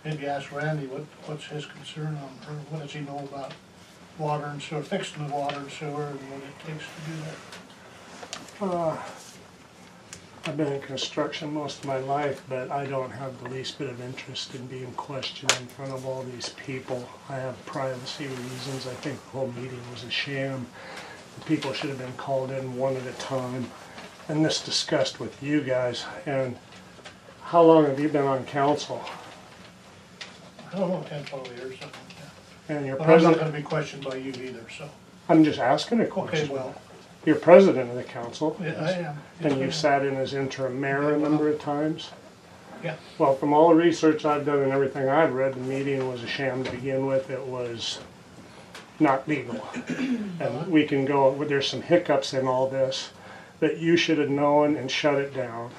maybe ask Randy what's his concern on, or what does he know about water and sewer, fixing the water and sewer and what it takes to do that. I've been in construction most of my life, but I don't have the least bit of interest in being questioned in front of all these people. I have privacy reasons. I think the whole meeting was a sham. The people should have been called in one at a time and this discussed with you guys. And how long have you been on council? I don't know, 10, 12 years, something like that. And you're But I'm not president? gonna be questioned by you either, so. I'm just asking a Okay, question. well, You're president of the council. yeah, I am. And you've sat in as interim mayor a number of times. Yeah. Well, from all the research I've done and everything I've read, the meeting was a sham to begin with. It was not legal. And we can go, there's some hiccups in all this that you should have known and shut it down.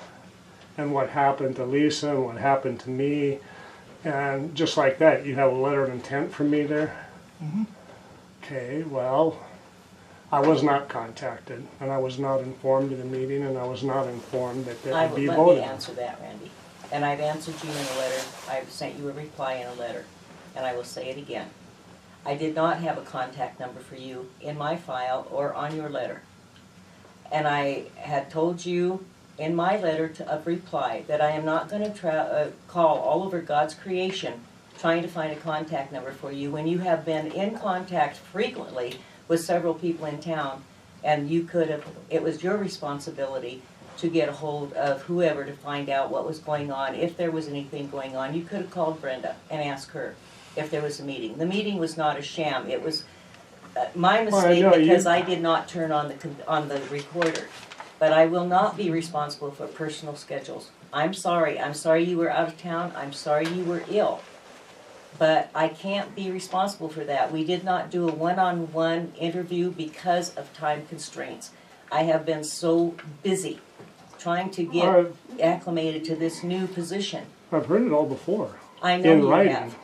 And what happened to Lisa and what happened to me. And just like that, you have a letter of intent from me there? Mhm. Okay, well, I was not contacted, and I was not informed of the meeting, and I was not informed that that would be Let me voted on. answer that, Randy. And I've answered you in a letter, I've sent you a reply in a letter, and I will say it again. I did not have a contact number for you in my file or on your letter. And I had told you in my letter of reply that I am not going to call all over God's creation trying to find a contact number for you when you have been in contact frequently with several people in town, and you could have, it was your responsibility to get a hold of whoever to find out what was going on. If there was anything going on, you could have called Brenda and asked her if there was a meeting. The meeting was not a sham. It was my mistake know, because I did not turn on the recorder. But I will not be responsible for personal schedules. I'm sorry. I'm sorry you were out of town. I'm sorry you were ill. But I can't be responsible for that. We did not do a one-on-one interview because of time constraints. I have been so busy trying to get acclimated to this new position. I've heard it all before. I know In you writing. have.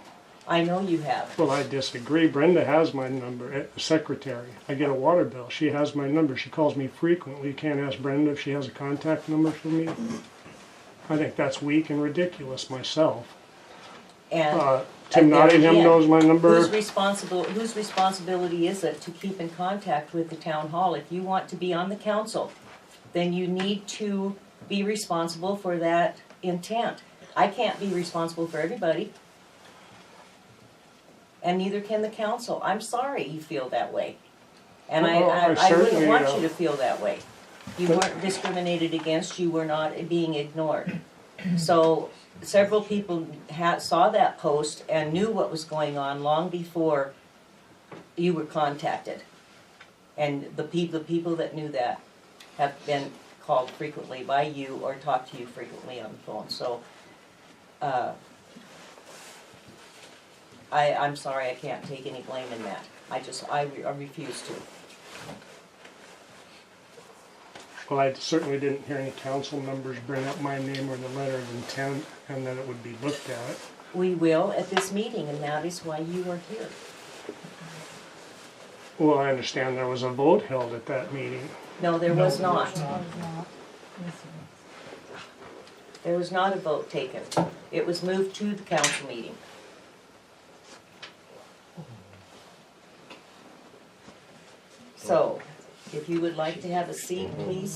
I know you have. Well, I disagree. Brenda has my number, the secretary. I get a water bill. She has my number. She calls me frequently. You can't ask Brenda if she has a contact number for me. I think that's weak and ridiculous myself. And Tim there Nottingham again, knows my number. whose responsibility is it to keep in contact with the town hall? If you want to be on the council, then you need to be responsible for that intent. I can't be responsible for everybody. And neither can the council. I'm sorry you feel that way. And Well, I wouldn't certainly, want you to feel that way. You weren't discriminated against, you were not being ignored. So several people saw that post and knew what was going on long before you were contacted. And the people that knew that have been called frequently by you or talked to you frequently on the phone. So I'm sorry, I can't take any blame in that. I refuse to. Well, I certainly didn't hear any council members bring up my name or the letter of intent and that it would be looked at. We will at this meeting, and that is why you are here. Well, I understand there was a vote held at that meeting. No, there was not. No. There was not a vote taken. It was moved to the council meeting. So, if you would like to have a seat, please.